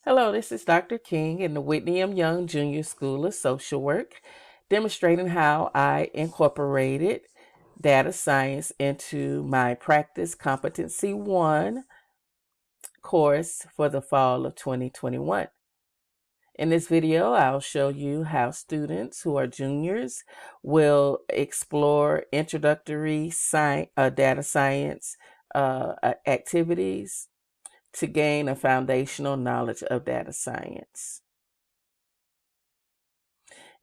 Hello, this is Dr. King in the Whitney M. Young Junior School of Social Work, demonstrating how I incorporated data science into my Practice Competency 1 course for the fall of 2021. In this video, I'll show you how students who are juniors will explore introductory data science activities to gain a foundational knowledge of data science.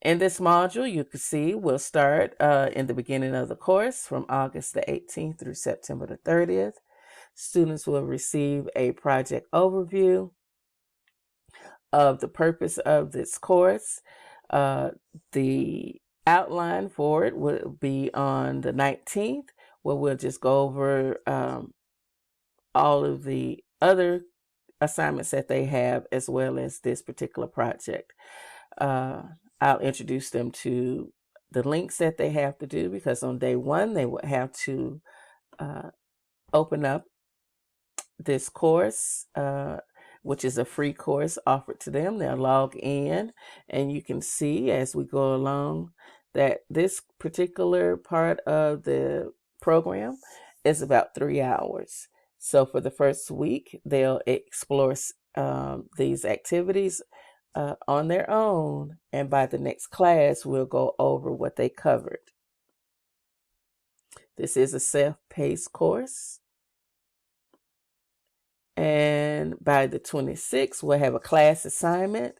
In this module, you can see we'll start in the beginning of the course from August the 18th through September the 30th. Students will receive a project overview of the purpose of this course. The outline for it will be on the 19th, where we'll just go over all of the other assignments that they have, as well as this particular project. I'll introduce them to the links that they have to do, because on day one, they will have to open up this course, which is a free course offered to them. They'll log in, and you can see as we go along that this particular part of the program is about 3 hours. So for the first week, they'll explore these activities on their own, and by the next class, we'll go over what they covered. This is a self-paced course, and by the 26th, we'll have a class assignment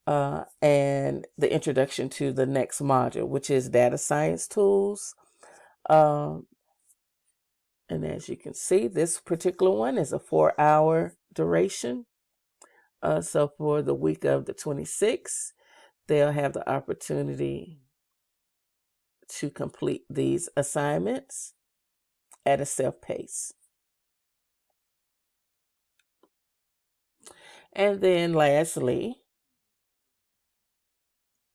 and the introduction to the next module, which is data science tools. And as you can see, this particular one is a 4-hour duration. So for the week of the 26th, they'll have the opportunity to complete these assignments at a self-pace. And then lastly,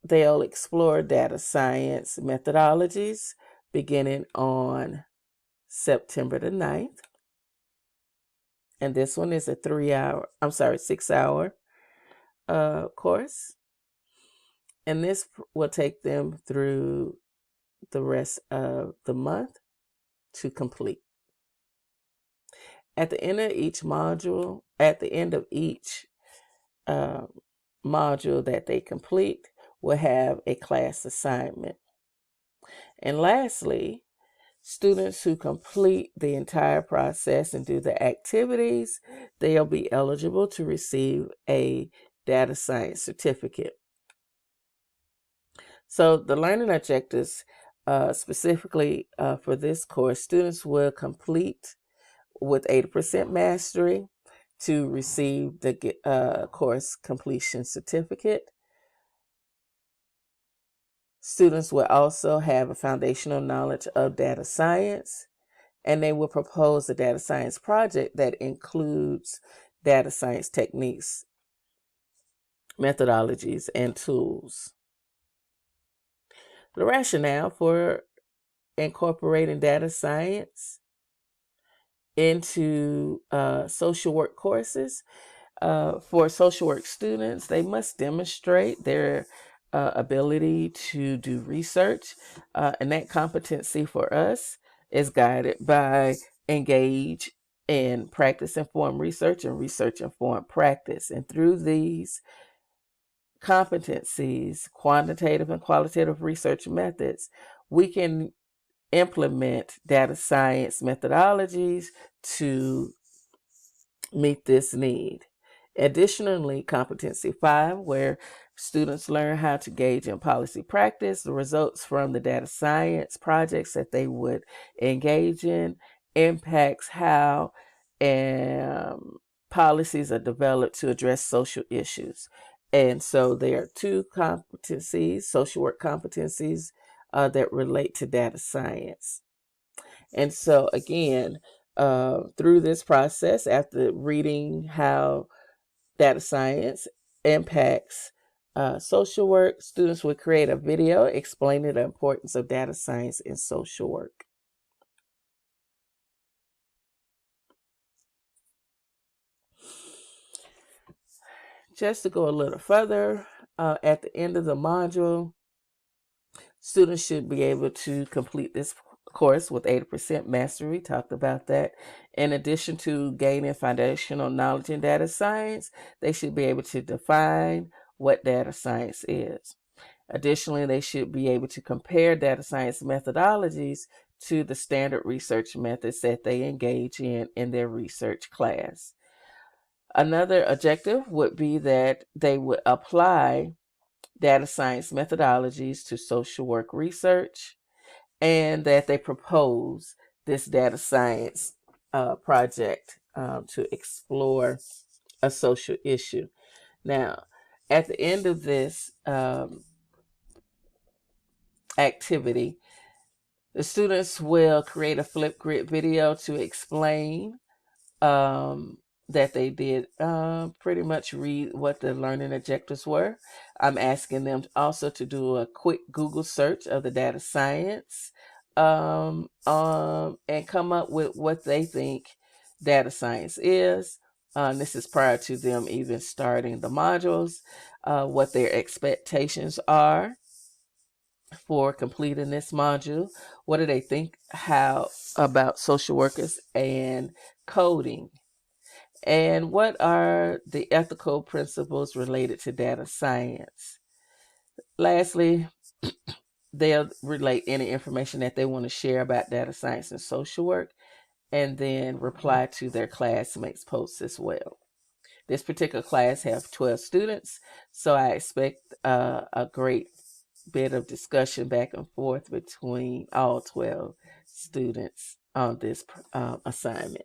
they'll explore data science methodologies beginning on September the 9th. And this one is a 6-hour course. And this will take them through the rest of the month to complete. At the end of each module, module that they complete, will have a class assignment. And lastly, students who complete the entire process and do the activities, they'll be eligible to receive a data science certificate. So the learning objectives, specifically for this course, students will complete with 80% mastery to receive the course completion certificate. Students will also have a foundational knowledge of data science, and they will propose a data science project that includes data science techniques, methodologies, and tools. The rationale for incorporating data science into social work courses. For social work students, they must demonstrate their ability to do research, and that competency for us is guided by engage in practice-informed research and research-informed practice. And through these competencies, quantitative and qualitative research methods, we can implement data science methodologies to meet this need. Additionally, competency 5, where students learn how to gauge in policy practice the results from the data science projects that they would engage in, impacts how policies are developed to address social issues. And so there are 2 competencies, social work competencies, that relate to data science. And so again, through this process, after reading how data science impacts social work, students will create a video explaining the importance of data science in social work. Just to go a little further, at the end of the module, students should be able to complete this course with 80% mastery. We talked about that. In addition to gaining foundational knowledge in data science, they should be able to define what data science is. Additionally, they should be able to compare data science methodologies to the standard research methods that they engage in their research class. Another objective would be that they would apply data science methodologies to social work research, and that they propose this data science project to explore a social issue. Now, at the end of this activity, the students will create a Flipgrid video to explain that they did pretty much read what the learning objectives were. I'm asking them also to do a quick Google search of the data science and come up with what they think data science is. This is prior to them even starting the modules, what their expectations are for completing this module. What do they think about social workers and coding? And what are the ethical principles related to data science? Lastly, they'll relate any information that they want to share about data science and social work, and then reply to their classmates' posts as well. This particular class have 12 students, so I expect a great bit of discussion back and forth between all 12 students on this assignment.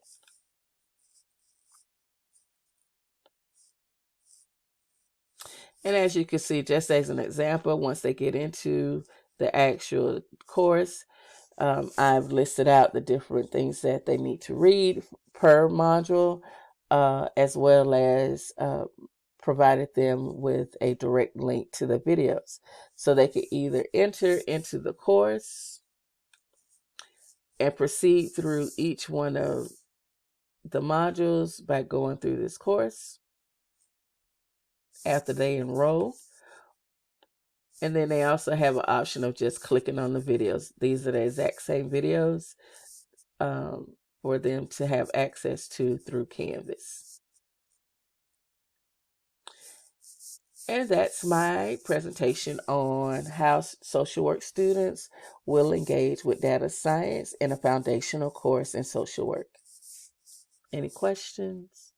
And as you can see, just as an example, once they get into the actual course, I've listed out the different things that they need to read per module, as well as provided them with a direct link to the videos. So they can either enter into the course and proceed through each one of the modules by going through this course after they enroll. And then they also have an option of just clicking on the videos. These are the exact same videos for them to have access to through Canvas. And that's my presentation on how social work students will engage with data science in a foundational course in social work. Any questions?